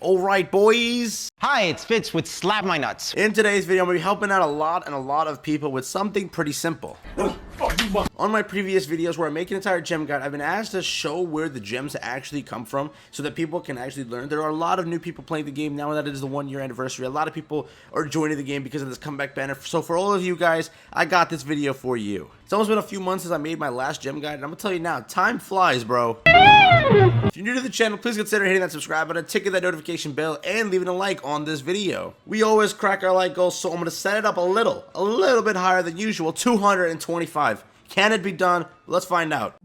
Alright boys! Hi, it's Fitz with Slap My Nuts. In today's video, I'm going to be helping out a lot of people with something pretty simple. On my previous videos where I make an entire gem guide, I've been asked to show where the gems actually come from so that people can actually learn. There are a lot of new people playing the game now that it is the 1 year anniversary. A lot of people are joining the game because of this comeback banner. So for all of you guys, I got this video for you. It's almost been a few months since I made my last gem guide, and I'm going to tell you now, time flies, bro. If you're new to the channel, please consider hitting that subscribe button, ticking that notification bell, and leaving a like on this video. We always crack our like goals, so I'm going to set it up a little bit higher than usual, 225. Can it be done? Let's find out.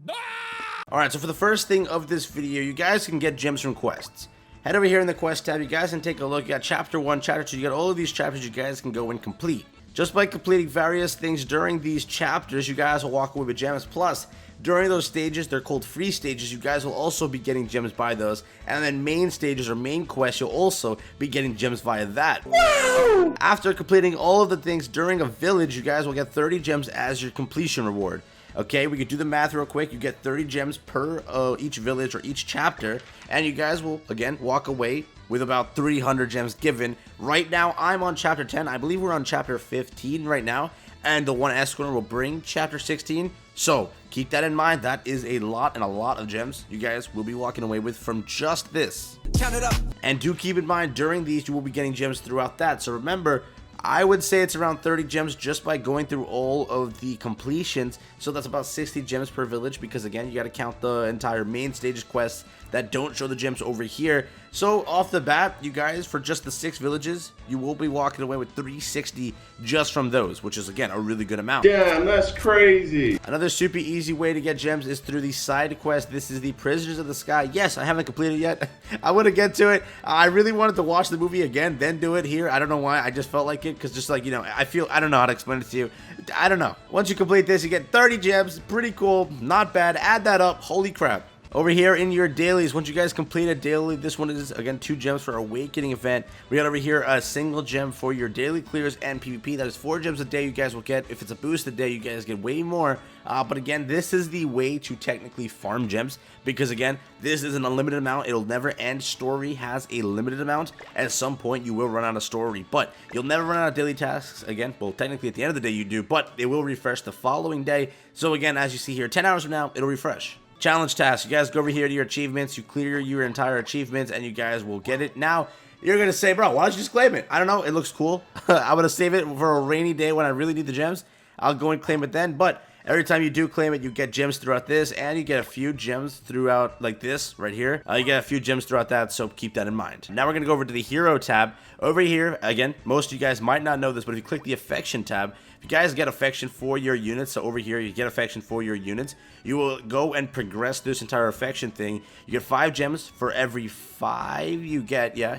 Alright, so for the first thing of this video, you guys can get gems from quests. Head over here in the quest tab, you guys can take a look. You got chapter 1, chapter 2, you got all of these chapters you guys can go and complete. Just by completing various things during these chapters, you guys will walk away with gems. Plus, during those stages, they're called free stages, you guys will also be getting gems by those. And then main stages or main quests, you'll also be getting gems via that. Woo! After completing all of the things during a village, you guys will get 30 gems as your completion reward. Okay, we could do the math real quick. You get 30 gems per each village or each chapter, and you guys will, again, walk away with about 300 gems given. Right now, I'm on chapter 10. I believe we're on chapter 15 right now, and the One Escanor will bring chapter 16. So, keep that in mind. That is a lot of gems you guys will be walking away with from just this. Count it up. And do keep in mind, during these, you will be getting gems throughout that. So remember, I would say it's around 30 gems just by going through all of the completions. So that's about 60 gems per village, because again, you got to count the entire main stages quests that don't show the gems over here. So off the bat, you guys, for just the 6 villages, you will be walking away with 360 just from those, which is again a really good amount. Damn, that's crazy. Another super easy way to get gems is through the side quest. This is the Prisoners of the Sky. Yes, I haven't completed it yet. I want to get to it. I really wanted to watch the movie again, then do it here. I don't know why. I just felt like it, because just like, you know, I don't know how to explain it to you. I don't know. Once you complete this, you get 30 gems. Pretty cool. Not bad. Add that up. Holy crap. Over here in your dailies, once you guys complete a daily, this one is, again, 2 gems for Awakening event. We got over here a single gem for your daily clears and PvP. That is 4 gems a day you guys will get. If it's a boosted day, you guys get way more. But again, this is the way to technically farm gems, because again, this is an unlimited amount. It'll never end. Story has a limited amount. At some point, you will run out of story, but you'll never run out of daily tasks. Again, well, technically at the end of the day you do, but it will refresh the following day. So again, as you see here, 10 hours from now, it'll refresh. Challenge tasks. You guys go over here to your achievements, you clear your entire achievements, and you guys will get it. Now, you're going to say, bro, why don't you just claim it? I don't know. It looks cool. I'm going to save it for a rainy day when I really need the gems. I'll go and claim it then, but every time you do claim it, you get gems throughout this, and you get a few gems throughout, like this, right here. You get a few gems throughout that, so keep that in mind. Now we're going to go over to the Hero tab. Over here, again, most of you guys might not know this, but if you click the Affection tab, if you guys get affection for your units, so over here, you get affection for your units, you will go and progress this entire affection thing. You get 5 gems for every 5 you get. Yeah.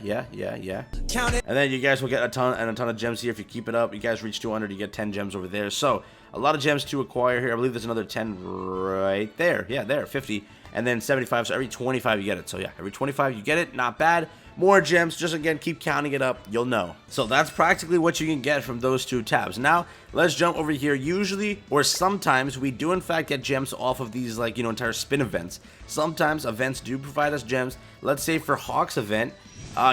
Count it. And then you guys will get a ton of gems here. If you keep it up, you guys reach 200, you get 10 gems over there. So, a lot of gems to acquire here. I believe there's another 10 right there. Yeah, there, 50. And then 75, so every 25 you get it. So yeah, every 25 you get it. Not bad. More gems, just again, keep counting it up, you'll know. So that's practically what you can get from those 2 tabs. Now, let's jump over here. Usually, or sometimes, we do in fact get gems off of these, like, you know, entire spin events. Sometimes events do provide us gems. Let's say for Hawk's event,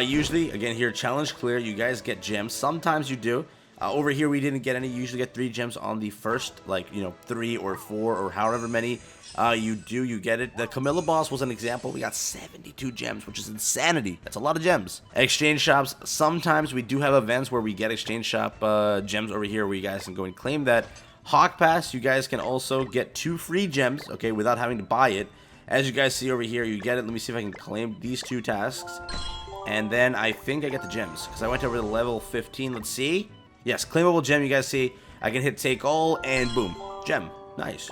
usually, again here, challenge clear, you guys get gems. Sometimes you do. Over here, we didn't get any. You usually get 3 gems on the first, like, you know, 3 or 4 or however many you get it. The Camilla boss was an example. We got 72 gems, which is insanity. That's a lot of gems. Exchange shops. Sometimes we do have events where we get exchange shop gems over here where you guys can go and claim that. Hawk Pass, you guys can also get 2 free gems, okay, without having to buy it. As you guys see over here, you get it. Let me see if I can claim these 2 tasks. And then I think I get the gems, because I went over to level 15. Let's see. Yes, claimable gem, you guys see. I can hit take all, and boom, gem. Nice.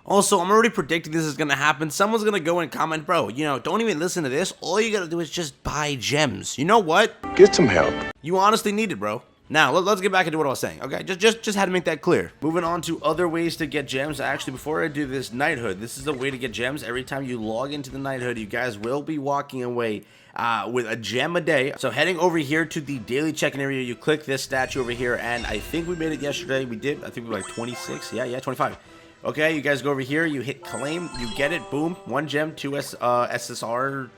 Also, I'm already predicting this is going to happen. Someone's going to go and comment, bro, you know, don't even listen to this. All you got to do is just buy gems. You know what? Get some help. You honestly need it, bro. Now, let's get back into what I was saying, okay? Just had to make that clear. Moving on to other ways to get gems. Actually, before I do this, knighthood. This is a way to get gems. Every time you log into the knighthood, you guys will be walking away with a gem a day. So heading over here to the daily check-in area, you click this statue over here, and I think we made it yesterday. We did. I think we were like 26. Yeah, 25. Okay, you guys go over here, you hit claim, you get it, boom, 1 gem, 2 SSR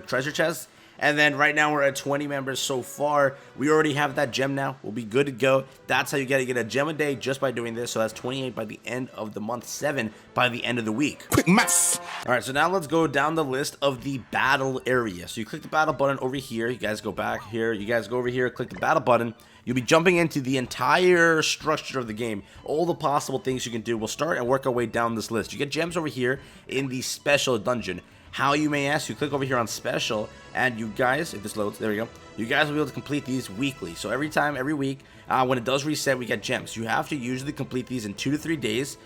treasure chests, And then right now we're at 20 members so far. We already have that gem now. We'll be good to go. That's how you gotta get a gem a day just by doing this. So that's 28 by the end of the month, 7 by the end of the week. Quick maths. All right, so now let's go down the list of the battle area. So you click the battle button over here. You guys go back here. You guys go over here, click the battle button. You'll be jumping into the entire structure of the game. All the possible things you can do. We'll start and work our way down this list. You get gems over here in the special dungeon. How, you may ask? You click over here on special, and you guys, if this loads, there we go. You guys will be able to complete these weekly. So every week, when it does reset, we get gems. You have to usually complete these in 2 to 3 days.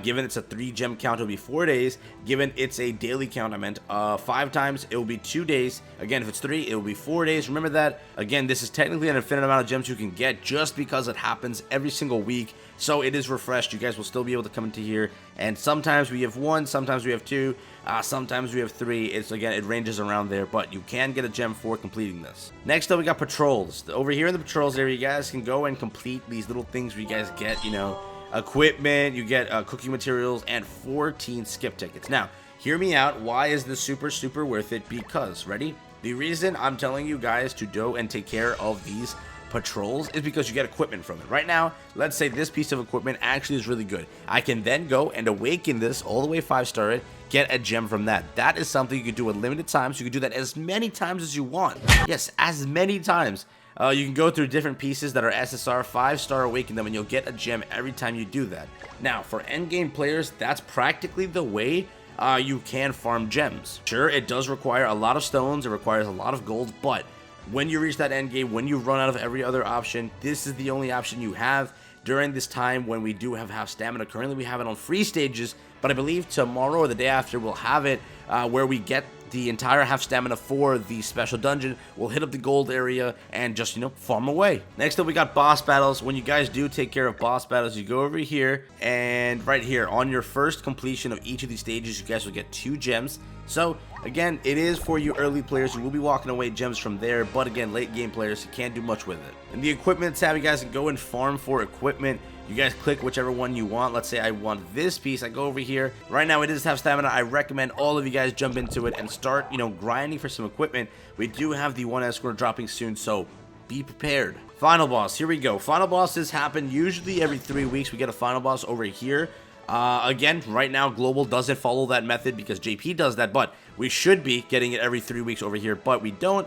Given it's a 3 gem count, it'll be 4 days. Given it's a daily count, I meant 5 times, it will be 2 days. Again, if it's 3, it will be 4 days. Remember that. Again, this is technically an infinite amount of gems you can get just because it happens every single week. So it is refreshed. You guys will still be able to come into here. And sometimes we have 1, sometimes we have 2, sometimes we have 3. It's, again, it ranges around there, but you can get a gem for completing this. Next up, we got patrols. Over here in the patrols area, you guys can go and complete these little things where you guys get, you know, equipment, you get cooking materials, and 14 skip tickets. Now, hear me out. Why is this super worth it? Because, ready? The reason I'm telling you guys to go and take care of these patrols is because you get equipment from it. Right now, let's say this piece of equipment actually is really good. I can then go and awaken this all the way 5-star it, get a gem from that. That is something you can do at limited times. You can do that as many times as you want. Yes, as many times. You can go through different pieces that are SSR, 5-star, awaken them, and you'll get a gem every time you do that. Now, for endgame players, that's practically the way you can farm gems. Sure, it does require a lot of stones, it requires a lot of gold, but when you reach that endgame, when you run out of every other option, this is the only option you have during this time when we do have half stamina. Currently, we have it on free stages, but I believe tomorrow or the day after, we'll have it where we get the entire half stamina for the special dungeon. We'll hit up the gold area and just, you know, farm away. Next up, we got boss battles. When you guys do take care of boss battles, you go over here, and right here on your first completion of each of these stages, you guys will get 2 gems. So again, it is for you early players. You will be walking away gems from there, but again, late game players, you can't do much with it. In the equipment tab, you guys can go and farm for equipment. You guys click whichever one you want. Let's say I want this piece. I go over here. Right now, it does have stamina. I recommend all of you guys jump into it and start, you know, grinding for some equipment. We do have the One Escanor dropping soon, so be prepared. Final boss. Here we go. Final bosses happen usually every 3 weeks. We get a final boss over here. Again, right now, Global doesn't follow that method because JP does that, but we should be getting it every 3 weeks over here, but we don't.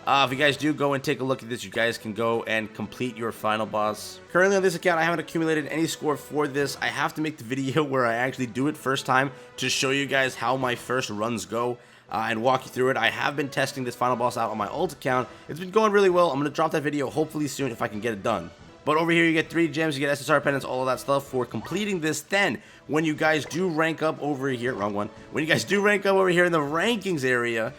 If you guys do go and take a look at this, you guys can go and complete your final boss. Currently on this account, I haven't accumulated any score for this. I have to make the video where I actually do it first time to show you guys how my first runs go and walk you through it. I have been testing this final boss out on my alt account. It's been going really well. I'm going to drop that video hopefully soon if I can get it done. But over here, you get 3 gems, you get SSR pendants, all of that stuff for completing this. Then, when you guys do rank up over here, wrong one. When you guys do rank up over here in the rankings area,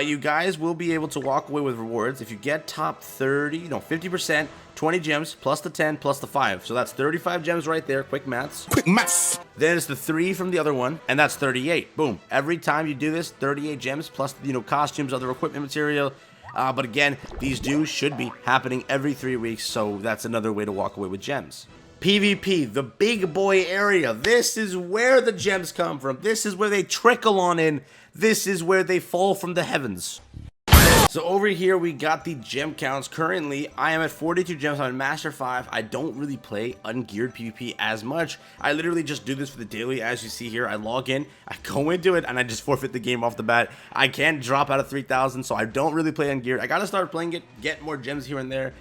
you guys will be able to walk away with rewards. If you get top 30, no, 50%, 20 gems, plus the 10, plus the 5. So that's 35 gems right there, quick maths. Quick maths. Then it's the 3 from the other one, and that's 38. Boom. Every time you do this, 38 gems, plus, you know, costumes, other equipment material. But again, these should be happening every 3 weeks, so that's another way to walk away with gems. PvP, the big boy area. This is where the gems come from. This is where they trickle on in. This is where they fall from the heavens. So over here, we got the gem counts. Currently, I am at 42 gems. I'm in Master 5. I don't really play ungeared PvP as much. I literally just do this for the daily. As you see here, I log in, I go into it, and I just forfeit the game off the bat. I can't drop out of 3,000, so I don't really play ungeared. I gotta start playing it, get more gems here and there.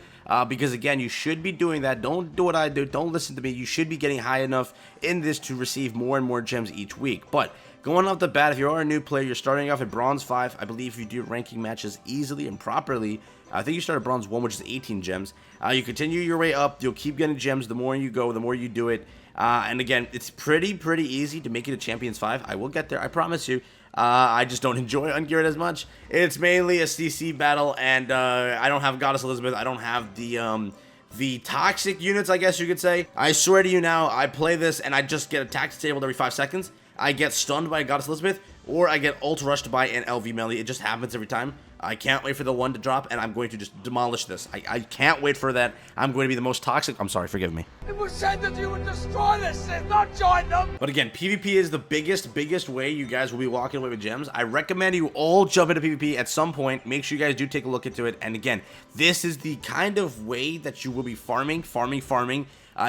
Because again, you should be doing that. Don't do what I do. Don't listen to me. You should be getting high enough in this to receive more and more gems each week. But going off the bat, if you are a new player, you're starting off at Bronze 5. I believe if you do ranking matches easily and properly, I think you start at Bronze 1, which is 18 gems. You continue your way up. You'll keep getting gems. The more you go, the more you do it. And again, it's pretty easy to make it a Champions 5. I will get there. I promise you. I just don't enjoy ungeared as much. It's mainly a CC battle, and I don't have Goddess Elizabeth. I don't have the toxic units, I guess you could say. I swear to you now, I play this and I just get attack disabled every 5 seconds. I get stunned by a Goddess Elizabeth, or I get ult rushed by an LV melee. It just happens every time. I can't wait for the 1 to drop, and I'm going to just demolish this. I can't wait for that. I'm going to be the most toxic. I'm sorry, forgive me. It was said that you would destroy this and not join them. But again, PvP is the biggest way you guys will be walking away with gems. I recommend you all jump into PvP at some point. Make sure you guys do take a look into it. And again, this is the kind of way that you will be farming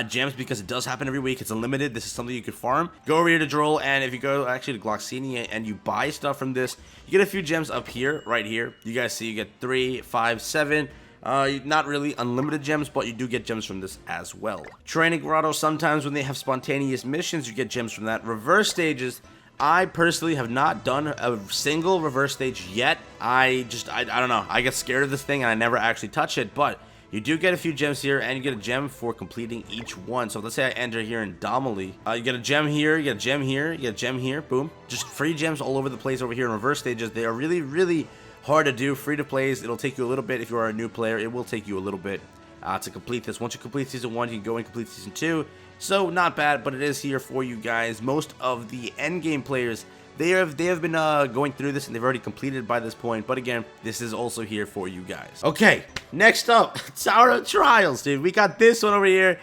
gems, because it does happen every week. It's unlimited. This is something you could farm. Go over here to Droll, and if you go actually to Gloxini and you buy stuff from this, you get a few gems up here, right here. You guys see you get 3, 5, 7. Not really unlimited gems, but you do get gems from this as well. Training Grotto, sometimes when they have spontaneous missions, you get gems from that. Reverse stages, I personally have not done a single reverse stage yet. I don't know. I get scared of this thing and I never actually touch it, but you do get a few gems here, and you get a gem for completing each one. So let's say I enter here in Domily. You get a gem here, you get a gem here, you get a gem here, boom. Just free gems all over the place over here in reverse stages. They are really hard to do, free to plays. It'll take you a little bit if you are a new player. It will take you a little bit to complete this. Once you complete Season 1, you can go and complete Season 2. So not bad, but it is here for you guys. Most of the endgame players, they have been going through this, and they've already completed by this point. But again, this is also here for you guys. Okay, next up, Tower of Trials, dude. We got this one over here.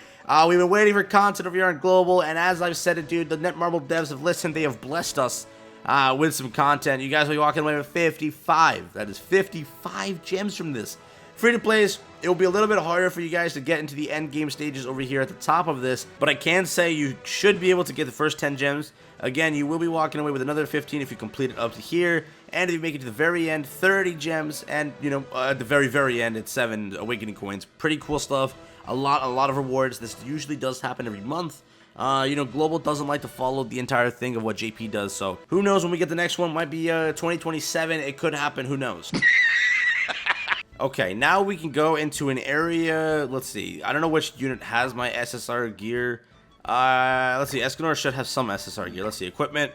We've been waiting for content over here on Global, and as I've said it, dude, the Netmarble devs have listened. They have blessed us with some content. You guys will be walking away with 55. That is 55 gems from this. Free to plays, it will be a little bit harder for you guys to get into the end game stages over here at the top of this, but I can say you should be able to get the first 10 gems. Again, you will be walking away with another 15 if you complete it up to here, and if you make it to the very end, 30 gems, and you know, at the very end, it's 7 awakening coins. Pretty cool stuff. A lot of rewards. This usually does happen every month. You know, Global doesn't like to follow the entire thing of what JP does, so who knows when we get the next one. Might be 2027. It could happen. Who knows? Okay, now we can go into an area. Let's see. I don't know which unit has my SSR gear. Let's see. Escanor should have some SSR gear. Let's see. Equipment.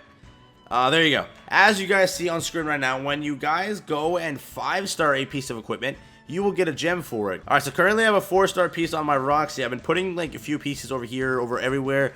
There you go. As you guys see on screen right now, when you guys go and 5-star a piece of equipment, you will get a gem for it. Alright, so currently I have a 4-star piece on my Roxy. I've been putting like a few pieces over here, over everywhere,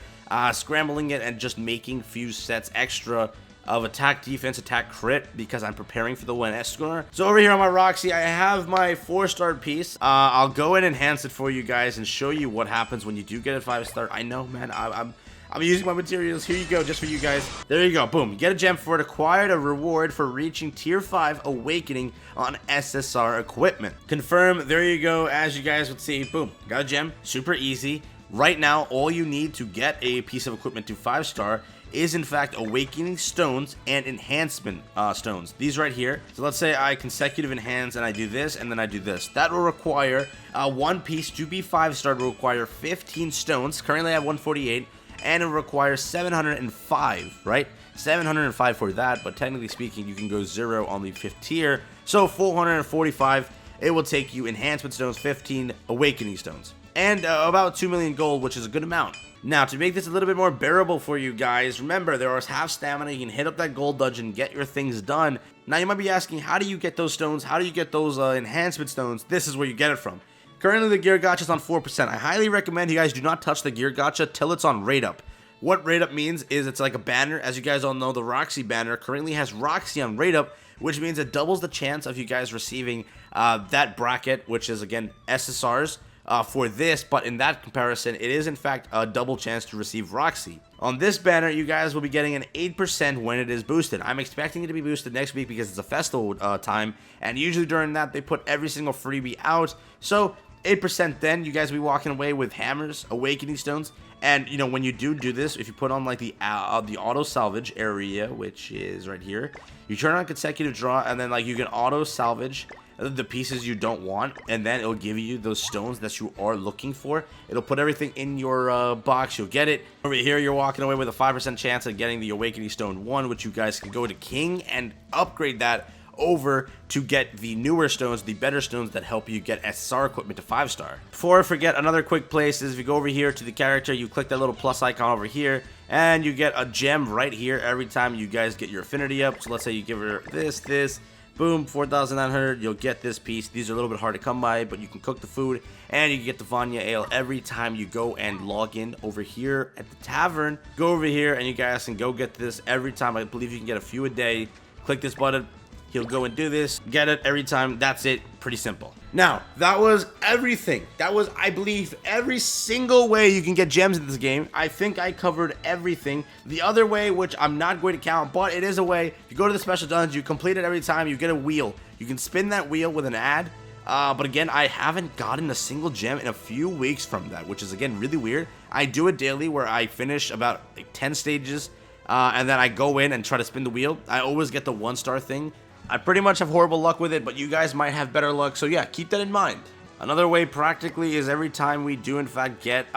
scrambling it and just making few sets extra of attack, defense, attack, crit, because I'm preparing for the One Escanor. So over here on my Roxy, I have my 4-star piece. I'll go and enhance it for you guys and show you what happens when you do get a 5-star. I know, man, I'm using my materials. Here you go, just for you guys. There you go, boom. You get a gem for it. Acquired a reward for reaching tier 5 awakening on SSR equipment. Confirm, there you go. As you guys would see, boom, got a gem. Super easy. Right now, all you need to get a piece of equipment to 5-star is in fact awakening stones and enhancement stones. These right here. So let's say I consecutive enhance and I do this and then I do this. That will require one piece to be 5-star will require 15 stones. Currently I have 148 and it requires 705, right? 705 for that, but technically speaking you can go 0 on the 5th tier. So 445, it will take you enhancement stones, 15 awakening stones. And about 2 million gold, which is a good amount. Now, to make this a little bit more bearable for you guys, remember, there is half stamina. You can hit up that gold dungeon, get your things done. Now, you might be asking, how do you get those stones? How do you get those enhancement stones? This is where you get it from. Currently, the gear gacha is on 4%. I highly recommend you guys do not touch the gear gacha till it's on rate up. What rate up means is it's like a banner. As you guys all know, the Roxy banner currently has Roxy on rate up, which means it doubles the chance of you guys receiving that bracket, which is, again, SSRs. For this, but in that comparison, it is in fact a double chance to receive Roxy. On this banner, you guys will be getting an 8% when it is boosted. I'm expecting it to be boosted next week because it's a festival time, and usually during that, they put every single freebie out. So 8% then, you guys will be walking away with hammers, awakening stones, and you know, when you do this, if you put on like the auto salvage area, which is right here, you turn on consecutive draw, and then like you can auto salvage the pieces you don't want, and then it'll give you those stones that you are looking for. It'll put everything in your box. You'll get it. Over here, you're walking away with a 5% chance of getting the Awakening Stone 1, which you guys can go to King and upgrade that over to get the newer stones, the better stones that help you get SSR equipment to 5-star. Before I forget, another quick place is if you go over here to the character, you click that little plus icon over here, and you get a gem right here every time you guys get your affinity up. So let's say you give her this, boom, 4,900, you'll get this piece. These are a little bit hard to come by, but you can cook the food, and you can get the Vanya Ale every time you go and log in over here at the tavern. Go over here, and you guys can go get this every time. I believe you can get a few a day. Click this button, He'll go and do this, get it every time. That's it. Pretty simple. Now, that was everything. That was, I believe, every single way you can get gems in this game. I think I covered everything. The other way, which I'm not going to count, but it is a way. If you go to the special dungeon, you complete it every time, you get a wheel. You can spin that wheel with an ad. But again, I haven't gotten a single gem in a few weeks from that, which is, again, really weird. I do it daily where I finish about like 10 stages, and then I go in and try to spin the wheel. I always get the 1-star thing. I pretty much have horrible luck with it, but you guys might have better luck, so yeah, keep that in mind. Another way practically is every time we do in fact get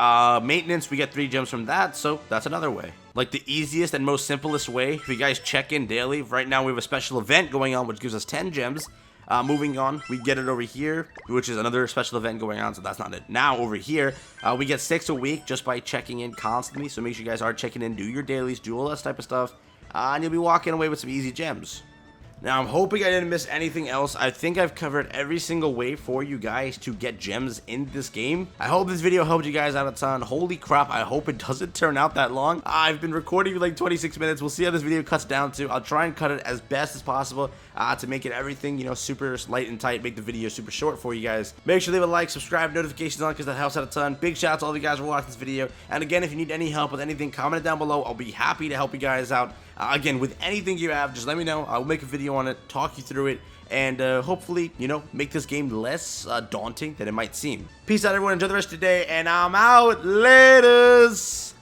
maintenance, we get 3 gems from that, so that's another way. Like the easiest and most simplest way, if you guys check in daily, right now we have a special event going on which gives us 10 gems. Moving on, we get it over here, which is another special event going on, so that's not it. Now, over here, we get 6 a week just by checking in constantly, so make sure you guys are checking in, do your dailies, do all that type of stuff, and you'll be walking away with some easy gems. Now, I'm hoping I didn't miss anything else. I think I've covered every single way for you guys to get gems in this game. I hope this video helped you guys out a ton. Holy crap, I hope it doesn't turn out that long. I've been recording for like 26 minutes. We'll see how this video cuts down to. I'll try and cut it as best as possible to make it everything, you know, super light and tight, make the video super short for you guys. Make sure to leave a like, subscribe, notifications on because that helps out a ton. Big shout out to all of you guys for watching this video. And again, if you need any help with anything, comment it down below. I'll be happy to help you guys out. Again, with anything you have, just let me know. I'll make a video on it, talk you through it, and hopefully, you know, make this game less daunting than it might seem. Peace out, everyone. Enjoy the rest of your day, and I'm out. Laters.